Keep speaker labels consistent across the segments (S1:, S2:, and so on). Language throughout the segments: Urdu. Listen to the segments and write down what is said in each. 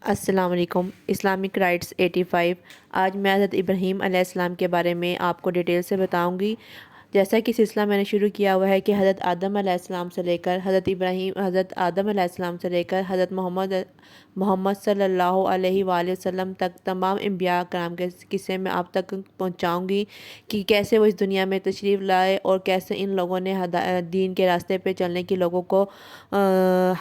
S1: السلام علیکم۔ Islamic rights 85۔ آج میں حضرت ابراہیم علیہ السلام کے بارے میں آپ کو ڈیٹیل سے بتاؤں گی۔ جیسا کہ سلسلہ میں نے شروع کیا ہوا ہے کہ حضرت آدم علیہ السلام سے لے کر حضرت آدم علیہ السلام سے لے کر حضرت محمد صلی اللہ علیہ وآلہ وسلم تک تمام انبیاء کرام کے قصے میں آپ تک پہنچاؤں گی کہ کیسے وہ اس دنیا میں تشریف لائے اور کیسے ان لوگوں نے دین کے راستے پہ چلنے کی لوگوں کو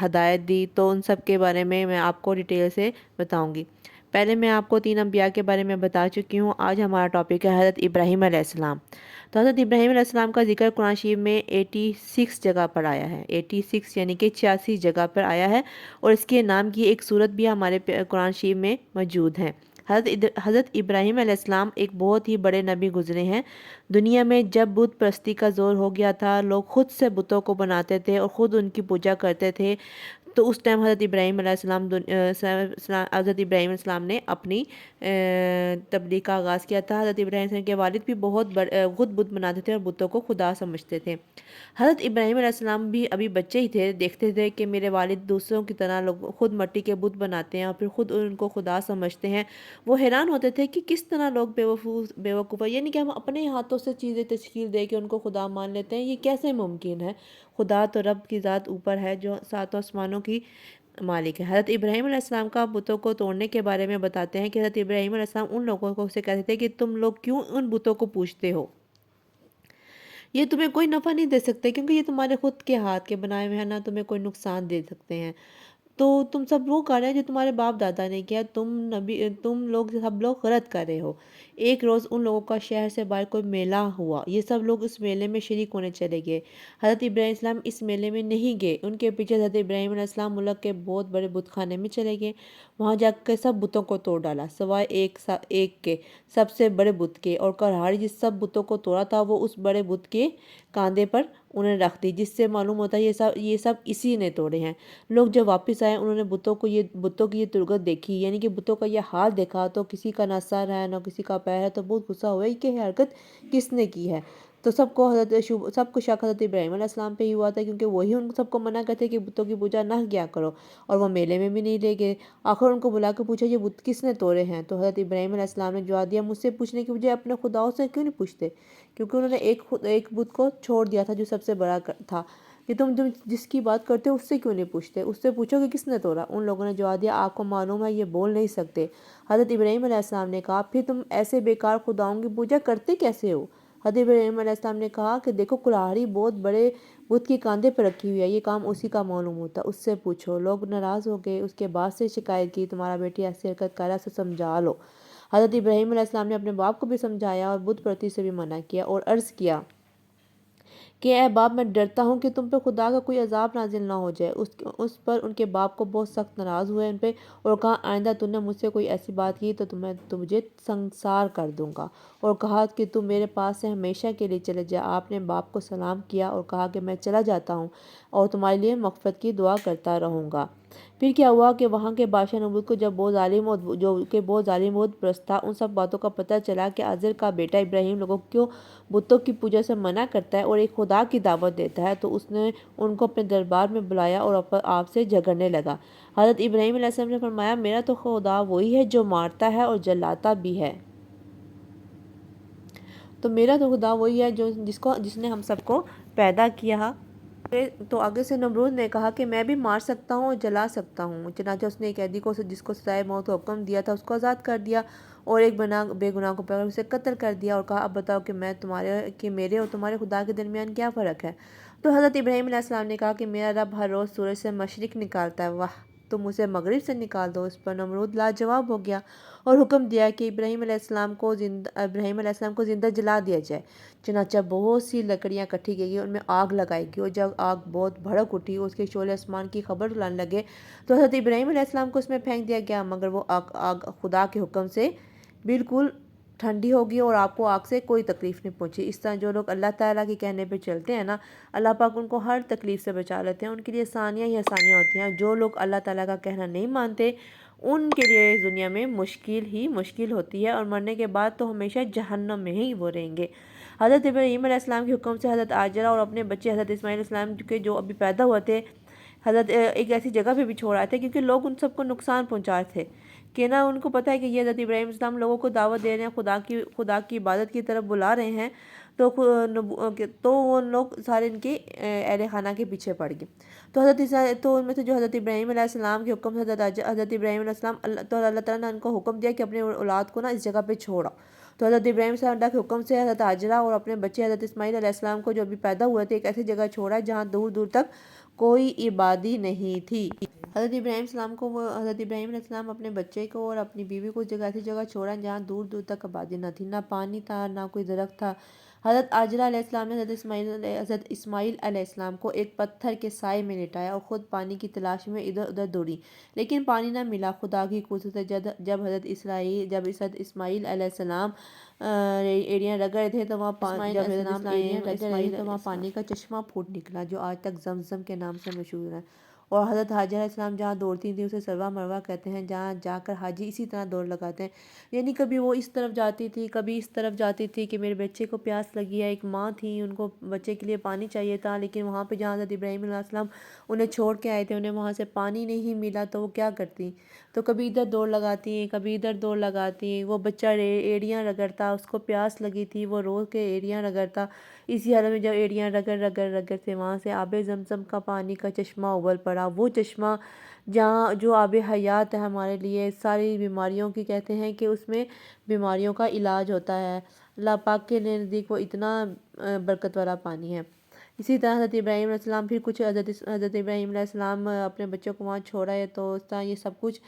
S1: ہدایت دی۔ تو ان سب کے بارے میں آپ کو ڈیٹیل سے بتاؤں گی۔ پہلے میں آپ کو 3 انبیاء کے بارے میں بتا چکی ہوں۔ آج ہمارا ٹاپک ہے حضرت ابراہیم علیہ السلام۔ تو حضرت ابراہیم علیہ السلام کا ذکر قرآن شریف میں 86 جگہ پر آیا ہے۔ 86 یعنی کہ 86 جگہ پر آیا ہے، اور اس کے نام کی ایک صورت بھی ہمارے قرآن شریف میں موجود ہے۔ حضرت ابراہیم علیہ السلام ایک بہت ہی بڑے نبی گزرے ہیں۔ دنیا میں جب بت پرستی کا زور ہو گیا تھا، لوگ خود سے بتوں کو بناتے تھے اور خود ان کی پوجا کرتے تھے، تو اس ٹائم حضرت ابراہیم علیہ السلام نے اپنی تبلیغ کا آغاز کیا تھا۔ حضرت ابراہیم علیہ السلام کے والد بھی خود بت بناتے تھے اور بتوں کو خدا سمجھتے تھے۔ حضرت ابراہیم علیہ السلام بھی ابھی بچے ہی تھے، دیکھتے تھے کہ میرے والد دوسروں کی طرح لوگ خود مٹی کے بت بناتے ہیں اور پھر خود ان کو خدا سمجھتے ہیں۔ وہ حیران ہوتے تھے کہ کس طرح لوگ بیوقوف ہیں، یعنی کہ ہم اپنے ہاتھوں سے چیزیں تشکیل دے کے ان کو خدا مان لیتے ہیں، یہ کیسے ممکن ہے؟ خدا تو رب کی ذات اوپر ہے جو 7 آسمانوں کی مالک ہے۔ حضرت ابراہیم علیہ السلام کا بتوں کو توڑنے کے بارے میں بتاتے ہیں کہ حضرت ابراہیم علیہ السلام ان لوگوں کو سے کہتے تھے کہ تم لوگ کیوں ان بتوں کو پوجتے ہو؟ یہ تمہیں کوئی نفع نہیں دے سکتے، کیونکہ یہ تمہارے خود کے ہاتھ کے بنائے ہوئے ہیں، نہ تمہیں کوئی نقصان دے سکتے ہیں۔ تو تم سب وہ کر رہے ہیں جو تمہارے باپ دادا نے کیا، تم لوگ سب لوگ غلط کر رہے ہو۔ ایک روز ان لوگوں کا شہر سے باہر کوئی میلہ ہوا، یہ سب لوگ اس میلے میں شریک ہونے چلے گئے۔ حضرت ابراہیم علیہ السلام اس میلے میں نہیں گئے، ان کے پیچھے حضرت ابراہیم علیہ السلام ملک کے بہت بڑے بت خانے میں چلے گئے۔ وہاں جا کے سب بتوں کو توڑ ڈالا سوائے ایک کے، سب سے بڑے بت کے، اور کڑھاڑی جس سب بتوں کو توڑا تھا وہ اس بڑے بت کے کاندھے پر انہیں رکھ دی، جس سے معلوم ہوتا ہے یہ سب اسی نے توڑے ہیں۔ لوگ جب واپس آئے، انہوں نے بتوں کی یہ تربت دیکھی، یعنی کہ بتوں کا یہ حال دیکھا، تو کسی کا نہ سر ہے نہ کسی کا پیر ہے، تو بہت غصہ ہوا کہ یہ حرکت کس نے کی ہے۔ تو سب کو شک حضرت ابراہیم علیہ السلام پہ ہی ہوا تھا، کیونکہ وہی ان سب کو منع کرتے کہ بتوں کی پوجا نہ کیا کرو، اور وہ میلے میں بھی نہیں لے گئے۔ آخر ان کو بلا کے پوچھا یہ بت کس نے توڑے ہیں؟ تو حضرت ابراہیم علیہ السلام نے جواب دیا، مجھ سے پوچھنے کی بجائے اپنے خداؤں سے کیوں نہیں پوچھتے؟ کیونکہ انہوں نے ایک بت کو چھوڑ دیا تھا جو سب سے بڑا تھا، کہ تم جس کی بات کرتے ہو اس سے کیوں نہیں پوچھتے، اس سے پوچھو کہ کس نے توڑا۔ ان لوگوں نے جواب دیا، آپ کو معلوم ہے یہ بول نہیں سکتے۔ حضرت ابراہیم علیہ السلام نے کہا، پھر تم ایسے بیکار خداؤں کی پوجا کرتے کیسے ہو؟ حضرت ابراہیم علیہ السلام نے کہا کہ دیکھو، کلہاڑی بہت بڑے بت کے کاندھے پر رکھی ہوئی ہے، یہ کام اسی کا معلوم ہوتا، اس سے پوچھو۔ لوگ ناراض ہو گئے، اس کے بعد سے شکایت کی، تمہارا بیٹی ایسی حرکت کر رہا ہے، اسے سمجھا لو۔ حضرت ابراہیم علیہ السلام نے اپنے باپ کو بھی سمجھایا اور بت پرستی سے بھی منع کیا، اور عرض کیا کہ اے باپ، میں ڈرتا ہوں کہ تم پہ خدا کا کوئی عذاب نازل نہ ہو جائے۔ اس پر ان کے باپ کو بہت سخت ناراض ہوئے ان پہ، اور کہا، آئندہ تم نے مجھ سے کوئی ایسی بات کی تو تجھے سنسار کر دوں گا، اور کہا کہ تم میرے پاس سے ہمیشہ کے لیے چلے جا۔ آپ نے باپ کو سلام کیا اور کہا کہ میں چلا جاتا ہوں اور تمہارے لیے مغفرت کی دعا کرتا رہوں گا۔ پھر کیا ہوا کہ وہاں کے بادشاہ نمرود کو جو بہت ظالم بت پرست تھا، ان سب باتوں کا پتہ چلا کہ آزر کا بیٹا ابراہیم لوگوں کو بتوں کی پوجا سے منع کرتا ہے اور ایک خدا کی دعوت دیتا ہے، تو اس نے ان کو اپنے دربار میں بلایا اور آپ سے جھگڑنے لگا۔ حضرت ابراہیم علیہ السلام نے فرمایا، میرا تو خدا وہی ہے جو مارتا ہے اور جلاتا بھی ہے۔ تو میرا تو خدا وہی ہے جس نے ہم سب کو پیدا کیا۔ تو آگے سے نمرود نے کہا کہ میں بھی مار سکتا ہوں اور جلا سکتا ہوں۔ چنانچہ اس نے ایک قیدی کو جس کو سزائے موت کا حکم دیا تھا اس کو آزاد کر دیا، اور ایک بے گناہ کو پکڑ اسے قتل کر دیا، اور کہا، اب بتاؤ کہ میرے اور تمہارے خدا کے درمیان کیا فرق ہے؟ تو حضرت ابراہیم علیہ السلام نے کہا کہ میرا رب ہر روز سورج سے مشرق نکالتا ہے، واہ، تم اسے مغرب سے نکال دو۔ اس پر نمرود لاجواب ہو گیا اور حکم دیا کہ ابراہیم علیہ السلام کو زندہ جلا دیا جائے۔ چنانچہ بہت سی لکڑیاں کٹھی گئی، ان میں آگ لگائی گئی، اور جب آگ بہت بھڑک اٹھی اور اس کے شعلے آسمان کی خبر لانے لگے، تو حضرت ابراہیم علیہ السلام کو اس میں پھینک دیا گیا، مگر وہ آگ خدا کے حکم سے بالکل ٹھنڈی ہوگی اور آپ کو آگ سے کوئی تکلیف نہیں پہنچی۔ اس طرح جو لوگ اللہ تعالیٰ کے کہنے پہ چلتے ہیں نا، اللہ پاک ان کو ہر تکلیف سے بچا لیتے ہیں، ان کے لیے آسانیاں ہی آسانیاں ہوتی ہیں۔ جو لوگ اللہ تعالیٰ کا کہنا نہیں مانتے، ان کے لیے اس دنیا میں مشکل ہی مشکل ہوتی ہے، اور مرنے کے بعد تو ہمیشہ جہنم میں ہی وہ رہیں گے۔ حضرت ابراہیم علیہ السلام کے حکم سے حضرت آجرہ اور اپنے بچے حضرت اسماعیل علیہ السلام کے جو ابھی پیدا ہوئے تھے، حضرت ایک ایسی جگہ پہ بھی چھوڑ آئے تھے کیونکہ لوگ ان سب کو نقصان پہنچا رہے تھے کہ نا ان کو پتہ ہے کہ یہ حضرت ابراہیم علیہ السلام لوگوں کو دعوت دے رہے ہیں، خدا کی عبادت کی طرف بلا رہے ہیں، تو وہ لوگ سارے ان کے اہل خانہ کے پیچھے پڑ گئے۔ تو ان میں سے جو حضرت ابراہیم علیہ السلام کے حکم سے حضرت ابراہیم علیہ السلام اللہ تعالیٰ نے ان کو حکم دیا کہ اپنے اولاد کو نا اس جگہ پہ چھوڑا۔ تو حضرت ابراہیم علیہ السلام کے حکم سے حضرت ہاجرہ اور اپنے بچے حضرت اسماعیل علیہ السلام کو جو ابھی پیدا ہوئے تھے ایک ایسی جگہ چھوڑا جہاں دور دور تک کوئی آبادی نہیں تھی۔ حضرت ابراہیم علیہ السلام اپنے بچے کو اور اپنی بیوی کو ایسی جگہ چھوڑا جہاں دور دور تک آبادی نہ تھی، نہ پانی تھا، نہ کوئی درخت تھا۔ حضرت ہاجرہ علیہ السلام نے حضرت اسماعیل علیہ السلام کو ایک پتھر کے سائے میں لٹایا اور خود پانی کی تلاش میں ادھر ادھر دوڑی، لیکن پانی نہ ملا۔ خدا کی قدرت سے جب حضرت اسماعیل علیہ السلام ایڑیاں رگڑ رہے تھے تو وہاں پانی کا چشمہ پھوٹ نکلا جو آج تک زمزم کے نام سے مشہور ہے۔ اور حضرت ہاجرہ علیہ السلام جہاں دوڑتی تھیں اسے سروا مروا کہتے ہیں، جہاں جا کر حاجی اسی طرح دوڑ لگاتے ہیں، یعنی کبھی وہ اس طرف جاتی تھی، کبھی اس طرف جاتی تھی کہ میرے بچے کو پیاس لگی ہے۔ ایک ماں تھی، ان کو بچے کے لیے پانی چاہیے تھا، لیکن وہاں پہ جہاں حضرت ابراہیم علیہ السلام انہیں چھوڑ کے آئے تھے انہیں وہاں سے پانی نہیں ملا تو وہ کیا کرتی؟ تو کبھی ادھر دوڑ لگاتی ہیں، کبھی ادھر دوڑ لگاتی ہیں۔ وہ بچہ ایڑیاں رگڑتا، اس کو پیاس لگی تھی، وہ رو کے ایڑیاں رگڑتا۔ اسی حالت میں جب ایڑیاں رگڑ رگڑ رگڑ سے وہاں سے آب زمزم کا پانی کا چشمہ ابل پڑا، وہ چشمہ جو آب حیات ہے ہمارے لیے ساری بیماریوں کی، کہتے ہیں کہ اس میں بیماریوں کا علاج ہوتا ہے۔ اللہ پاک کے نزدیک وہ اتنا برکت والا پانی ہے۔ اسی طرح حضرت ابراہیم علیہ السلام پھر کچھ حضرت ابراہیم علیہ السلام اپنے بچوں کو وہاں چھوڑا ہے تو اس طرح یہ سب کچھ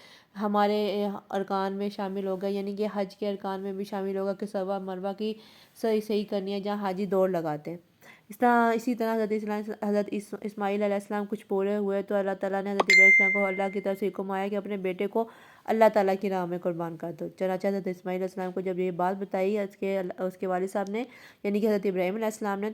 S1: ہمارے ارکان میں شامل ہوگا، یعنی کہ حج کے ارکان میں بھی شامل ہوگا کہ صفا مروہ کی صحیح کرنی ہے جہاں حاجی دوڑ لگاتے ہیں۔ اسی طرح حضرت اسماعیل علیہ السلام کچھ بولے ہوئے تو اللہ تعالیٰ نے حضرت ابراہیم علیہ السلام کو اللہ کی طرف سے حکم آیا کہ اپنے بیٹے کو اللہ تعالیٰ کی راہ میں قربان کر دو۔ چنانچہ حضرت اسماعیل علیہ السلام کو جب یہ بات بتائی اس کے والد صاحب نے، یعنی کہ حضرت ابراہیم علیہ السلام نے،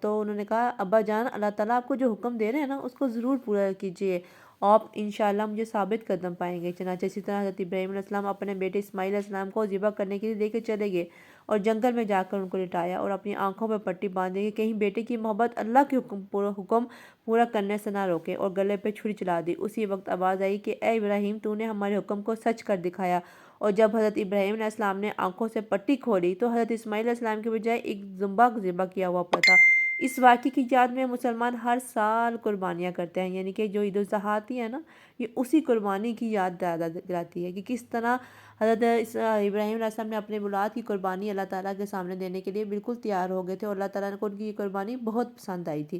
S1: تو انہوں نے کہا ابا جان، اللہ تعالیٰ آپ کو جو حکم دے رہے ہیں نا اس کو ضرور پورا کیجیے، آپ انشاءاللہ مجھے ثابت قدم پائیں گے۔ چنانچہ اسی طرح حضرت ابراہیم علیہ السلام اپنے بیٹے اسماعیل علیہ السلام کو ذبح کرنے کے لیے لے کے چلے گئے اور جنگل میں جا کر ان کو لٹایا اور اپنی آنکھوں پہ پٹی باندھی کہ کہیں بیٹے کی محبت اللہ کے حکم پورا کرنے سے نہ روکے، اور گلے پہ چھری چلا دی۔ اسی وقت آواز آئی کہ اے ابراہیم، تو نے ہمارے حکم کو سچ کر دکھایا۔ اور جب حضرت ابراہیم علیہ السلام نے آنکھوں سے پٹی کھولی تو حضرت اسماعیل علیہ السلام کے بجائے ایک زمبا ذبح کیا ہوا پڑا تھا۔ اس واقعے کی یاد میں مسلمان ہر سال قربانیاں کرتے ہیں، یعنی کہ جو عید الاضحیٰ آتی ہے نا، یہ اسی قربانی کی یاد دلاتی ہے کہ کس طرح حضرت ابراہیم علیہ السلام نے اپنے اولاد کی قربانی اللہ تعالیٰ کے سامنے دینے کے لیے بالکل تیار ہو گئے تھے، اور اللہ تعالیٰ کو ان کی یہ قربانی بہت پسند آئی تھی۔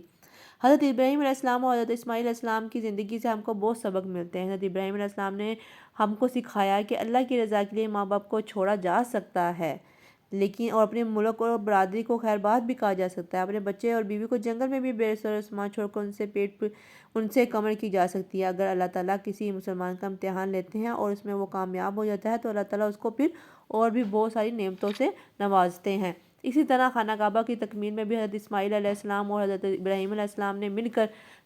S1: حضرت ابراہیم علیہ السلام اور حضرت اسماعیل علیہ السلام کی زندگی سے ہم کو بہت سبق ملتے ہیں۔ حضرت ابراہیم علیہ السلام نے ہم کو سکھایا کہ اللہ کی رضا کے لیے ماں باپ کو چھوڑا جا سکتا ہے، لیکن اور اپنے ملک اور برادری کو خیر بات بھی کہا جا سکتا ہے، اپنے بچے اور بیوی کو جنگل میں بھی بے سر سامان چھوڑ کر ان سے کمر کی جا سکتی ہے۔ اگر اللہ تعالیٰ کسی مسلمان کا امتحان لیتے ہیں اور اس میں وہ کامیاب ہو جاتا ہے تو اللہ تعالیٰ اس کو پھر اور بھی بہت ساری نعمتوں سے نوازتے ہیں۔ اسی طرح خانہ کعبہ کی تکمیل میں بھی حضرت اسماعیل علیہ السلام اور حضرت ابراہیم علیہ السلام نے مل کر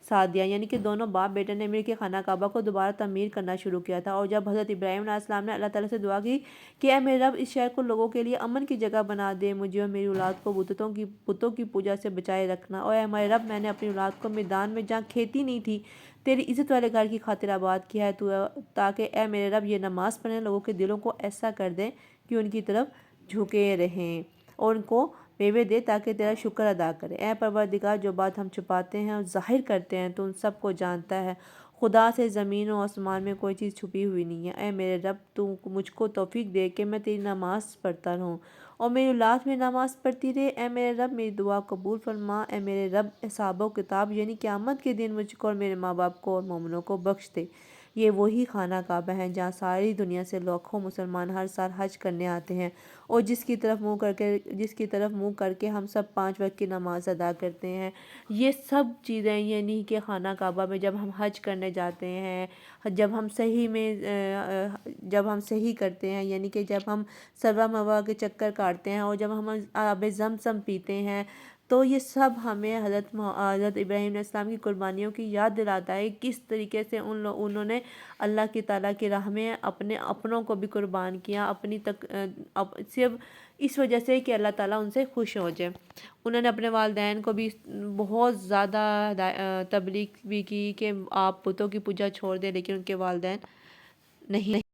S1: ساتھ دیا، یعنی کہ دونوں باپ بیٹے نے مل کے خانہ کعبہ کو دوبارہ تعمیر کرنا شروع کیا تھا۔ اور جب حضرت ابراہیم علیہ السلام نے اللہ تعالیٰ سے دعا کی کہ اے میرے رب، اس شہر کو لوگوں کے لیے امن کی جگہ بنا دے، مجھے اور میری اولاد کو بتوں کی پوجا سے بچائے رکھنا، اور اے ہمارے رب، میں نے اپنی اولاد کو میدان میں جہاں کھیتی نہیں تھی تیری عزت والے گھر کی خاطر آباد کیا ہے، تاکہ اے میرے رب یہ نماز پڑھنے لوگوں کے دلوں کو ایسا کر دے کہ ان کی طرف جھکے رہیں اور ان کو میوے دے تاکہ تیرا شکر ادا کرے۔ اے پروردگار، جو بات ہم چھپاتے ہیں اور ظاہر کرتے ہیں تو ان سب کو جانتا ہے، خدا سے زمین و آسمان میں کوئی چیز چھپی ہوئی نہیں ہے۔ اے میرے رب، تو مجھ کو توفیق دے کہ میں تیری نماز پڑھتا رہوں اور میری اولاد میں نماز پڑھتی رہے۔ اے میرے رب، میری دعا قبول فرما۔ اے میرے رب، حساب و کتاب یعنی قیامت کے دن مجھ کو اور میرے ماں باپ کو اور مومنوں کو بخش دے۔ یہ وہی خانہ کعبہ ہے جہاں ساری دنیا سے لاکھوں مسلمان ہر سال حج کرنے آتے ہیں، اور جس کی طرف منہ کر کے ہم سب 5 وقت کی نماز ادا کرتے ہیں۔ یہ سب چیزیں یعنی کہ خانہ کعبہ میں جب ہم حج کرنے جاتے ہیں، جب ہم صحیح کرتے ہیں، یعنی کہ جب ہم صفا مروہ کے چکر کاٹتے ہیں، اور جب ہم آب زمزم پیتے ہیں، تو یہ سب ہمیں حضرت ابراہیم علیہ السلام کی قربانیوں کی یاد دلاتا ہے، کس طریقے سے انہوں نے اللہ کی تعالیٰ کی راہ میں اپنے اپنوں کو بھی قربان کیا، صرف اس وجہ سے کہ اللہ تعالیٰ ان سے خوش ہو جائے۔ انہوں نے اپنے والدین کو بھی بہت زیادہ تبلیغ بھی کی کہ آپ بتوں کی پوجا چھوڑ دیں، لیکن ان کے والدین نہیں